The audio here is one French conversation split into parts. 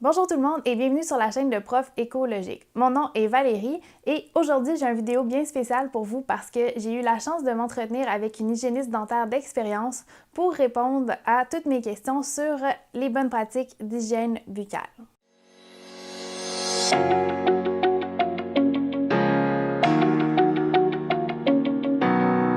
Bonjour tout le monde et bienvenue sur la chaîne de Prof Écologique. Mon nom est Valérie et aujourd'hui j'ai une vidéo bien spéciale pour vous parce que j'ai eu la chance de m'entretenir avec une hygiéniste dentaire d'expérience pour répondre à toutes mes questions sur les bonnes pratiques d'hygiène buccale.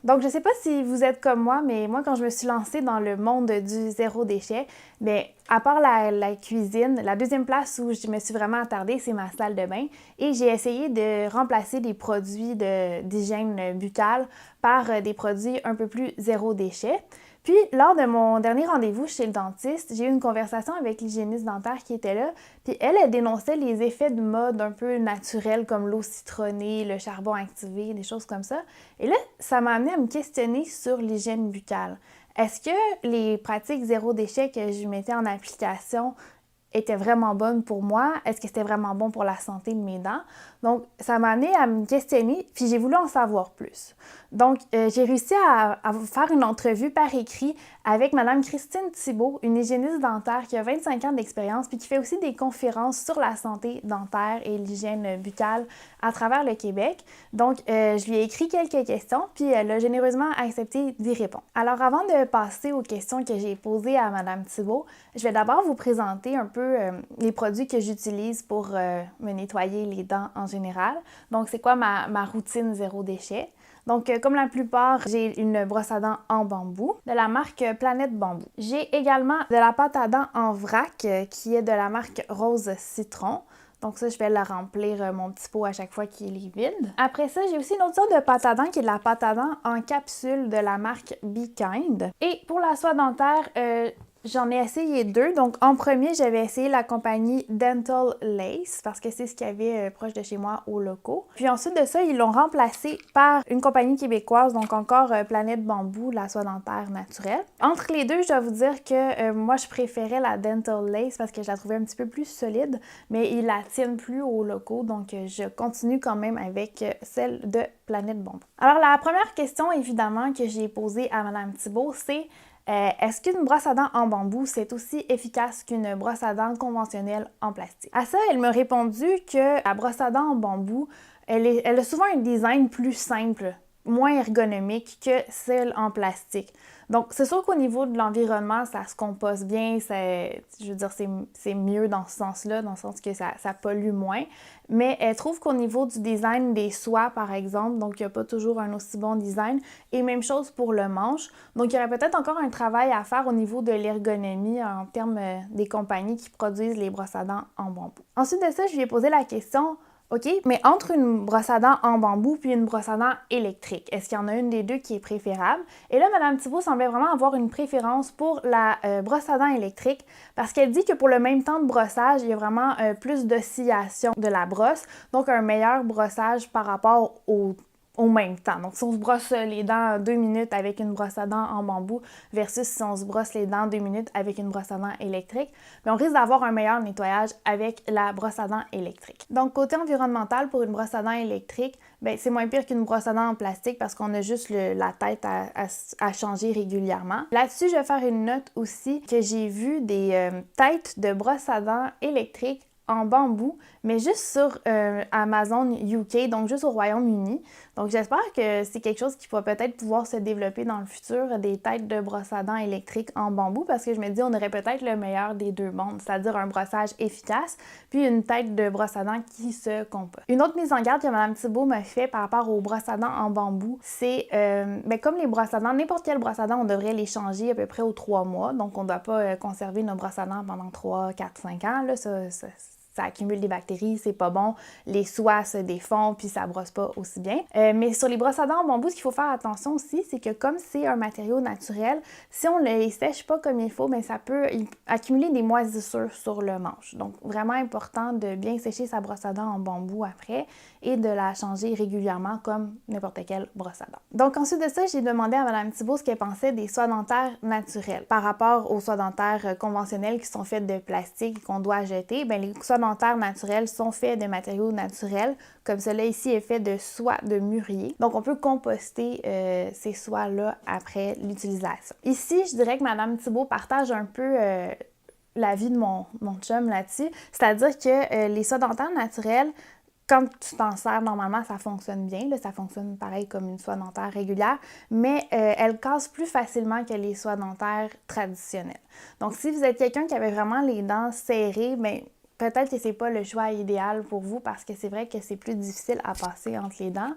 Donc, je ne sais pas si vous êtes comme moi, mais moi, quand je me suis lancée dans le monde du zéro déchet, bien, à part la cuisine, la deuxième place où je me suis vraiment attardée, c'est ma salle de bain. Et j'ai essayé de remplacer des produits d'hygiène buccale par des produits un peu plus zéro déchet. Puis, lors de mon dernier rendez-vous chez le dentiste, j'ai eu une conversation avec l'hygiéniste dentaire qui était là. Puis, elle dénonçait les effets de mode un peu naturels comme l'eau citronnée, le charbon activé, des choses comme ça. Et là, ça m'a amené à me questionner sur l'hygiène buccale. Est-ce que les pratiques zéro déchet que je mettais en application étaient vraiment bonnes pour moi? Est-ce que c'était vraiment bon pour la santé de mes dents? Donc, ça m'a amené à me questionner, puis j'ai voulu en savoir plus. Donc, j'ai réussi à faire une entrevue par écrit avec Mme Christine Thibault, une hygiéniste dentaire qui a 25 ans d'expérience puis qui fait aussi des conférences sur la santé dentaire et l'hygiène buccale à travers le Québec. Donc, je lui ai écrit quelques questions puis elle a généreusement accepté d'y répondre. Alors, avant de passer aux questions que j'ai posées à Mme Thibault, je vais d'abord vous présenter un peu les produits que j'utilise pour me nettoyer les dents en général. Donc, c'est quoi ma routine zéro déchet? Donc, comme la plupart, j'ai une brosse à dents en bambou de la marque Planète Bambou. J'ai également de la pâte à dents en vrac qui est de la marque Rose Citron. Donc ça, je vais la remplir mon petit pot à chaque fois qu'il est vide. Après ça, j'ai aussi une autre sorte de pâte à dents qui est de la pâte à dents en capsule de la marque Be Kind. Et pour la soie dentaire, j'en ai essayé deux. Donc, en premier, j'avais essayé la compagnie Dental Lace parce que c'est ce qu'il y avait proche de chez moi aux locaux. Puis ensuite de ça, ils l'ont remplacé par une compagnie québécoise, donc encore Planète Bambou, la soie dentaire naturelle. Entre les deux, je dois vous dire que moi, je préférais la Dental Lace parce que je la trouvais un petit peu plus solide, mais ils la tiennent plus aux locaux, donc je continue quand même avec celle de Planète Bambou. Alors, la première question, évidemment, que j'ai posée à Mme Thibault, c'est est-ce qu'une brosse à dents en bambou, c'est aussi efficace qu'une brosse à dents conventionnelle en plastique? À ça, elle m'a répondu que la brosse à dents en bambou, elle a souvent un design plus simple, moins ergonomique que celle en plastique. Donc, c'est sûr qu'au niveau de l'environnement, ça se compose bien, je veux dire, c'est mieux dans ce sens-là, dans le sens que ça pollue moins. Mais elle trouve qu'au niveau du design des soies, par exemple, donc il n'y a pas toujours un aussi bon design. Et même chose pour le manche. Donc, il y aurait peut-être encore un travail à faire au niveau de l'ergonomie en termes des compagnies qui produisent les brosses à dents en bambou. Ensuite de ça, je lui ai posé la question, OK, mais entre une brosse à dents en bambou puis une brosse à dents électrique, est-ce qu'il y en a une des deux qui est préférable? Et là, Mme Thibault semblait vraiment avoir une préférence pour la brosse à dents électrique parce qu'elle dit que pour le même temps de brossage, il y a vraiment plus d'oscillation de la brosse, donc un meilleur brossage par rapport au même temps. Donc, si on se brosse les dents 2 minutes avec une brosse à dents en bambou versus si on se brosse les dents 2 minutes avec une brosse à dents électrique, bien, on risque d'avoir un meilleur nettoyage avec la brosse à dents électrique. Donc, côté environnemental, pour une brosse à dents électrique, bien, c'est moins pire qu'une brosse à dents en plastique parce qu'on a juste la tête à changer régulièrement. Là-dessus, je vais faire une note aussi que j'ai vu des têtes de brosse à dents électriques en bambou, mais juste sur Amazon UK, donc juste au Royaume-Uni. Donc, j'espère que c'est quelque chose qui va peut-être pouvoir se développer dans le futur, des têtes de brosse à dents électriques en bambou, parce que je me dis, on aurait peut-être le meilleur des deux mondes, c'est-à-dire un brossage efficace, puis une tête de brosse à dents qui se composte. Une autre mise en garde que Mme Thibault m'a fait par rapport aux brosses à dents en bambou, c'est, comme les brosses à dents, n'importe quelle brosse à dents, on devrait les changer à peu près aux 3 mois, donc on ne doit pas conserver nos brosses à dents pendant 3, 4, 5 ans, là, ça accumule des bactéries, c'est pas bon, les soies se défont puis ça brosse pas aussi bien. Mais sur les brosses à dents en bambou, ce qu'il faut faire attention aussi, c'est que comme c'est un matériau naturel, si on ne les sèche pas comme il faut, bien, ça peut accumuler des moisissures sur le manche. Donc, vraiment important de bien sécher sa brosse à dents en bambou après et de la changer régulièrement comme n'importe quelle brosse à dents. Donc, ensuite de ça, j'ai demandé à Mme Thibault ce qu'elle pensait des soies dentaires naturelles. Par rapport aux soies dentaires conventionnelles qui sont faites de plastique et qu'on doit jeter, bien, les soies dentaires naturelles sont faits de matériaux naturels, comme cela ici est fait de soie de mûrier. Donc, on peut composter ces soies-là après l'utilisation. Ici, je dirais que Mme Thibault partage un peu l'avis de mon chum là-dessus. C'est-à-dire que les soies dentaires naturelles, quand tu t'en sers normalement, ça fonctionne bien. Là, ça fonctionne pareil comme une soie dentaire régulière, mais elles cassent plus facilement que les soies dentaires traditionnelles. Donc, si vous êtes quelqu'un qui avait vraiment les dents serrées, bien, peut-être que c'est pas le choix idéal pour vous parce que c'est vrai que c'est plus difficile à passer entre les dents.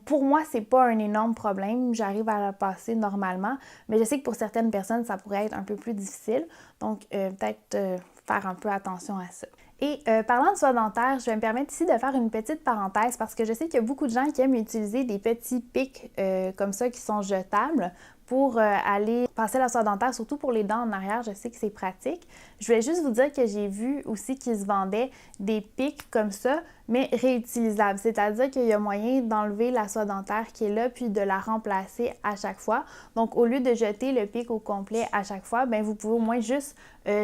Pour moi, c'est pas un énorme problème. J'arrive à la passer normalement, mais je sais que pour certaines personnes, ça pourrait être un peu plus difficile. Donc, peut-être faire un peu attention à ça. Et parlant de soie dentaire, je vais me permettre ici de faire une petite parenthèse parce que je sais qu'il y a beaucoup de gens qui aiment utiliser des petits pics comme ça qui sont jetables pour aller passer la soie dentaire, surtout pour les dents en arrière. Je sais que c'est pratique. Je voulais juste vous dire que j'ai vu aussi qu'ils se vendaient des pics comme ça, mais réutilisables. C'est-à-dire qu'il y a moyen d'enlever la soie dentaire qui est là puis de la remplacer à chaque fois. Donc, au lieu de jeter le pic au complet à chaque fois, bien, vous pouvez au moins juste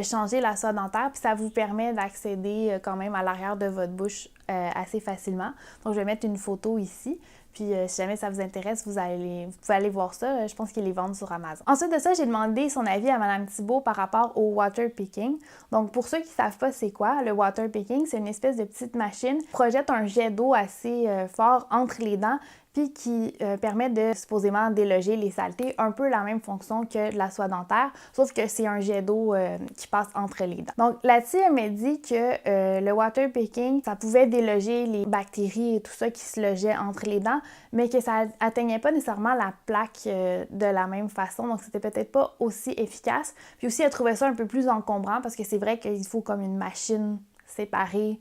changer la soie dentaire puis ça vous permet d'accéder quand même à l'arrière de votre bouche assez facilement. Donc, je vais mettre une photo ici. Puis, si jamais ça vous intéresse, vous pouvez aller voir ça. Je pense qu'ils les vendent sur Amazon. Ensuite de ça, j'ai demandé son avis à Mme Thibault par rapport au water picking. Donc, pour ceux qui ne savent pas c'est quoi, le water picking, c'est une espèce de petite machine qui projette un jet d'eau assez fort entre les dents puis qui permet de supposément déloger les saletés, un peu la même fonction que la soie dentaire, sauf que c'est un jet d'eau qui passe entre les dents. Donc là-dessus, elle m'a dit que le water picking, ça pouvait déloger les bactéries et tout ça qui se logeait entre les dents, mais que ça atteignait pas nécessairement la plaque de la même façon, donc c'était peut-être pas aussi efficace. Puis aussi, elle trouvait ça un peu plus encombrant parce que c'est vrai qu'il faut comme une machine séparée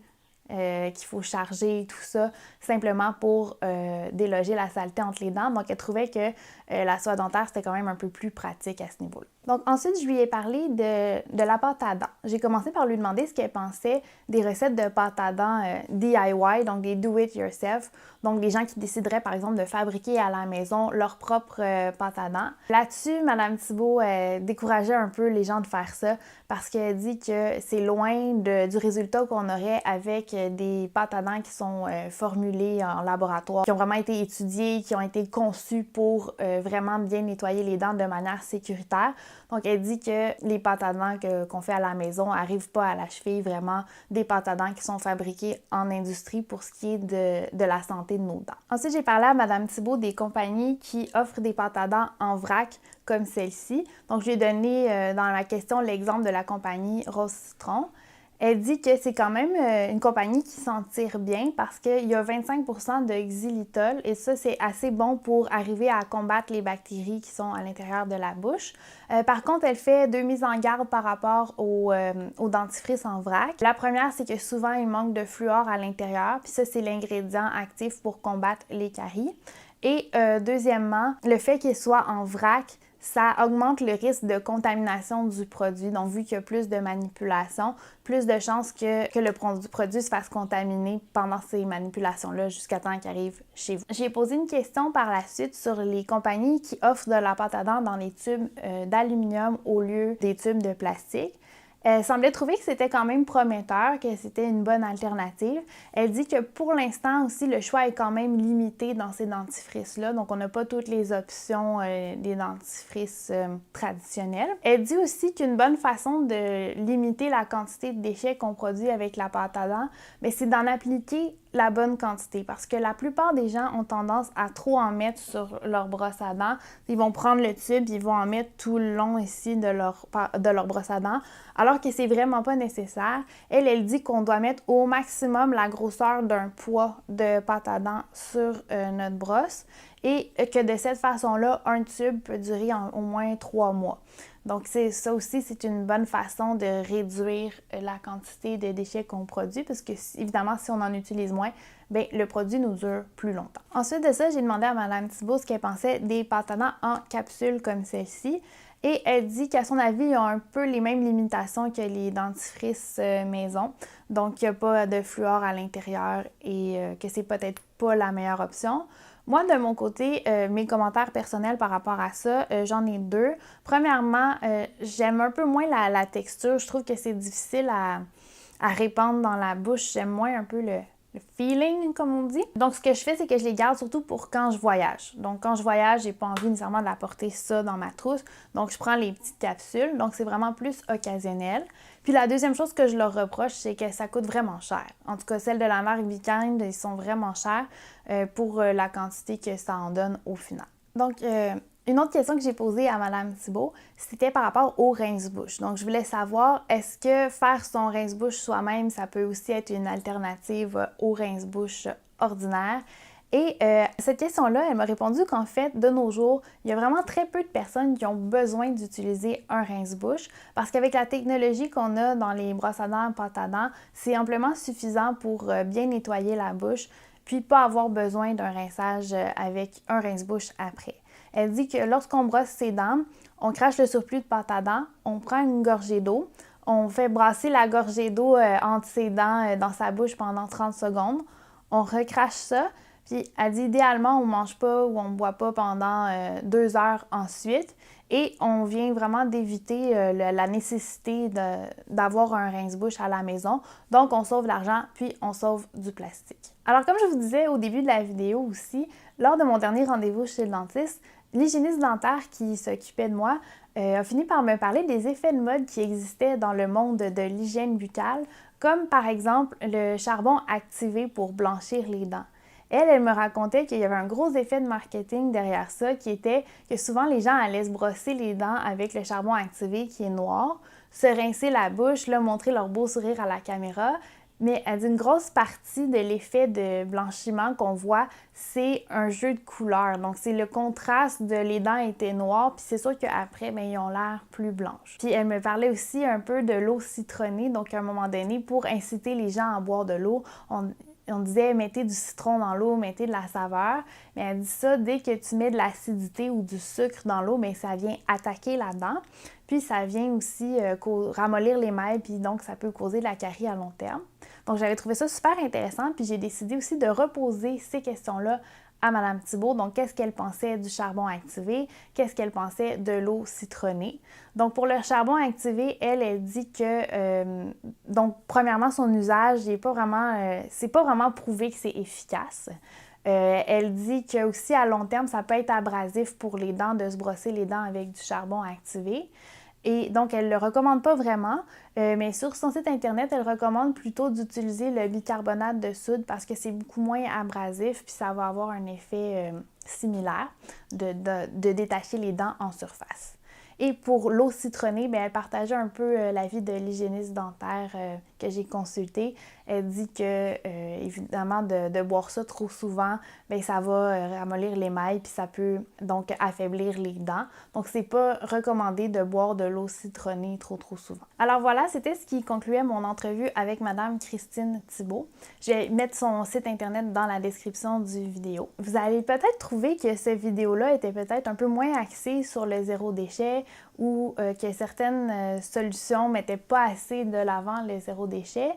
qu'il faut charger, tout ça, simplement pour déloger la saleté entre les dents. Donc, elle trouvait que la soie dentaire, c'était quand même un peu plus pratique à ce niveau-là. Donc, ensuite, je lui ai parlé de la pâte à dents. J'ai commencé par lui demander ce qu'elle pensait des recettes de pâte à dents DIY, donc des do-it-yourself. Donc, des gens qui décideraient, par exemple, de fabriquer à la maison leur propre pâte à dents. Là-dessus, Mme Thibault décourageait un peu les gens de faire ça parce qu'elle dit que c'est loin du résultat qu'on aurait avec des pâtes à dents qui sont formulées en laboratoire, qui ont vraiment été étudiées, qui ont été conçues pour vraiment bien nettoyer les dents de manière sécuritaire. Donc, elle dit que les pâtes à dents qu'on fait à la maison n'arrivent pas à la cheville vraiment des pâtes à dents qui sont fabriquées en industrie pour ce qui est de la santé de nos dents. Ensuite, j'ai parlé à Mme Thibault des compagnies qui offrent des pâtes à dents en vrac comme celle-ci. Donc, je lui ai donné dans la question l'exemple de la compagnie Rose Citron. Elle dit que c'est quand même une compagnie qui s'en tire bien parce qu'il y a 25% de xylitol et ça, c'est assez bon pour arriver à combattre les bactéries qui sont à l'intérieur de la bouche. Par contre, elle fait deux mises en garde par rapport au dentifrice en vrac. La première, c'est que souvent, il manque de fluor à l'intérieur, puis ça, c'est l'ingrédient actif pour combattre les caries. Et deuxièmement, le fait qu'il soit en vrac, ça augmente le risque de contamination du produit. Donc, vu qu'il y a plus de manipulation, plus de chances que le produit se fasse contaminer pendant ces manipulations-là jusqu'à temps qu'il arrive chez vous. J'ai posé une question par la suite sur les compagnies qui offrent de la pâte à dents dans les tubes d'aluminium au lieu des tubes de plastique. Elle semblait trouver que c'était quand même prometteur, que c'était une bonne alternative. Elle dit que pour l'instant aussi, le choix est quand même limité dans ces dentifrices-là. Donc, on n'a pas toutes les options des dentifrices traditionnels. Elle dit aussi qu'une bonne façon de limiter la quantité de déchets qu'on produit avec la pâte à dents, c'est d'en appliquer la bonne quantité parce que la plupart des gens ont tendance à trop en mettre sur leur brosse à dents. Ils vont prendre le tube, ils vont en mettre tout le long ici de leur brosse à dents, alors que c'est vraiment pas nécessaire. Elle dit qu'on doit mettre au maximum la grosseur d'un poids de pâte à dents sur notre brosse et que de cette façon-là, un tube peut durer au moins 3 mois. Donc, ça aussi, c'est une bonne façon de réduire la quantité de déchets qu'on produit parce que, évidemment, si on en utilise moins, le produit nous dure plus longtemps. Ensuite de ça, j'ai demandé à Mme Thibault ce qu'elle pensait des pâtes à dents en capsule comme celle-ci. Et elle dit qu'à son avis, ils ont un peu les mêmes limitations que les dentifrices maison. Donc, il n'y a pas de fluor à l'intérieur et que c'est peut-être pas la meilleure option. Moi, de mon côté, mes commentaires personnels par rapport à ça, j'en ai deux. Premièrement, j'aime un peu moins la texture. Je trouve que c'est difficile à répandre dans la bouche. J'aime moins un peu le feeling, comme on dit. Donc, ce que je fais, c'est que je les garde surtout pour quand je voyage. Donc, quand je voyage, j'ai pas envie nécessairement d'apporter ça dans ma trousse. Donc, je prends les petites capsules. Donc, c'est vraiment plus occasionnel. Puis, la deuxième chose que je leur reproche, c'est que ça coûte vraiment cher. En tout cas, celles de la marque Be Kind, ils sont vraiment chers pour la quantité que ça en donne au final. Donc, une autre question que j'ai posée à Mme Thibault, c'était par rapport au rince-bouche. Donc, je voulais savoir, est-ce que faire son rince-bouche soi-même, ça peut aussi être une alternative au rince-bouche ordinaire? Et cette question-là, elle m'a répondu qu'en fait, de nos jours, il y a vraiment très peu de personnes qui ont besoin d'utiliser un rince-bouche parce qu'avec la technologie qu'on a dans les brosses à dents, pâte à dents, c'est amplement suffisant pour bien nettoyer la bouche puis pas avoir besoin d'un rinçage avec un rince-bouche après. Elle dit que lorsqu'on brosse ses dents, on crache le surplus de pâte à dents, on prend une gorgée d'eau, on fait brasser la gorgée d'eau entre ses dents dans sa bouche pendant 30 secondes, on recrache ça, puis elle dit idéalement on ne mange pas ou on ne boit pas pendant 2 heures ensuite et on vient vraiment d'éviter la nécessité d'avoir un rince-bouche à la maison. Donc on sauve l'argent puis on sauve du plastique. Alors comme je vous disais au début de la vidéo aussi, lors de mon dernier rendez-vous chez le dentiste, l'hygiéniste dentaire qui s'occupait de moi a fini par me parler des effets de mode qui existaient dans le monde de l'hygiène buccale, comme par exemple le charbon activé pour blanchir les dents. Elle me racontait qu'il y avait un gros effet de marketing derrière ça, qui était que souvent les gens allaient se brosser les dents avec le charbon activé qui est noir, se rincer la bouche, là, montrer leur beau sourire à la caméra. Mais elle dit une grosse partie de l'effet de blanchiment qu'on voit, c'est un jeu de couleurs. Donc, c'est le contraste de les dents étaient noires, puis c'est sûr qu'après, bien, ils ont l'air plus blanches. Puis elle me parlait aussi un peu de l'eau citronnée. Donc, à un moment donné, pour inciter les gens à boire de l'eau, on disait mettez du citron dans l'eau, mettez de la saveur. Mais elle dit ça, dès que tu mets de l'acidité ou du sucre dans l'eau, bien, ça vient attaquer la dent. Puis ça vient aussi ramollir l'émail, puis donc ça peut causer de la carie à long terme. Donc j'avais trouvé ça super intéressant, puis j'ai décidé aussi de reposer ces questions-là à Mme Thibault. Donc, qu'est-ce qu'elle pensait du charbon activé? Qu'est-ce qu'elle pensait de l'eau citronnée? Donc, pour le charbon activé, elle dit que, donc, premièrement, son usage, c'est pas vraiment prouvé que c'est efficace. Elle dit que aussi à long terme, ça peut être abrasif pour les dents de se brosser les dents avec du charbon activé. Et donc, elle ne le recommande pas vraiment, mais sur son site internet, elle recommande plutôt d'utiliser le bicarbonate de soude parce que c'est beaucoup moins abrasif puis ça va avoir un effet similaire de détacher les dents en surface. Et pour l'eau citronnée, bien, elle partageait un peu l'avis de l'hygiéniste dentaire que j'ai consulté. Elle dit que, évidemment, de boire ça trop souvent, bien, ça va ramollir l'émail puis ça peut donc affaiblir les dents. Donc, c'est pas recommandé de boire de l'eau citronnée trop souvent. Alors voilà, c'était ce qui concluait mon entrevue avec Mme Christine Thibault. Je vais mettre son site internet dans la description du vidéo. Vous allez peut-être trouver que cette vidéo-là était peut-être un peu moins axée sur le zéro déchet ou que certaines solutions ne mettaient pas assez de l'avant le zéro déchet.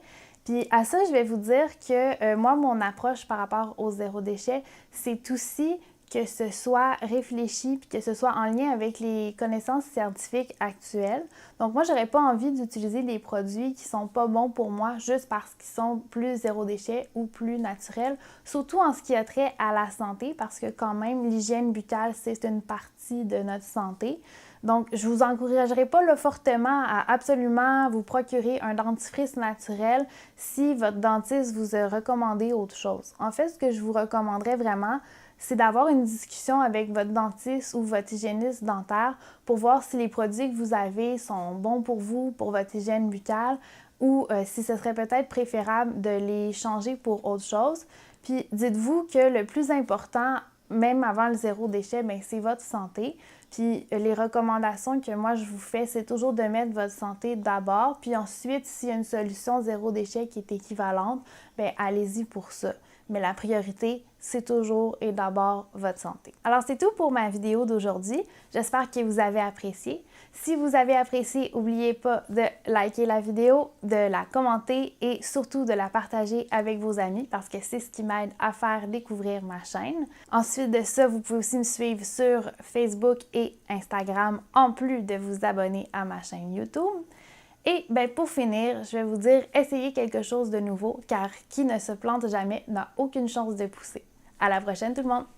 Puis à ça, je vais vous dire que moi, mon approche par rapport au zéro déchet, c'est aussi que ce soit réfléchi puis que ce soit en lien avec les connaissances scientifiques actuelles. Donc moi, j'aurais pas envie d'utiliser des produits qui sont pas bons pour moi juste parce qu'ils sont plus zéro déchet ou plus naturels, surtout en ce qui a trait à la santé parce que quand même, l'hygiène buccale, c'est une partie de notre santé. Donc, je vous encouragerai pas là, fortement à absolument vous procurer un dentifrice naturel si votre dentiste vous a recommandé autre chose. En fait, ce que je vous recommanderais vraiment, c'est d'avoir une discussion avec votre dentiste ou votre hygiéniste dentaire pour voir si les produits que vous avez sont bons pour vous, pour votre hygiène buccale, ou si ce serait peut-être préférable de les changer pour autre chose. Puis, dites-vous que le plus important, même avant le zéro déchet, bien, c'est votre santé. Puis les recommandations que moi je vous fais, c'est toujours de mettre votre santé d'abord. Puis ensuite, s'il y a une solution zéro déchet qui est équivalente, bien allez-y pour ça. Mais la priorité, c'est toujours et d'abord votre santé. Alors c'est tout pour ma vidéo d'aujourd'hui. J'espère que vous avez apprécié. Si vous avez apprécié, n'oubliez pas de liker la vidéo, de la commenter et surtout de la partager avec vos amis parce que c'est ce qui m'aide à faire découvrir ma chaîne. Ensuite de ça, vous pouvez aussi me suivre sur Facebook et Instagram en plus de vous abonner à ma chaîne YouTube. Et ben pour finir, je vais vous dire, essayez quelque chose de nouveau, car qui ne se plante jamais n'a aucune chance de pousser. À la prochaine tout le monde!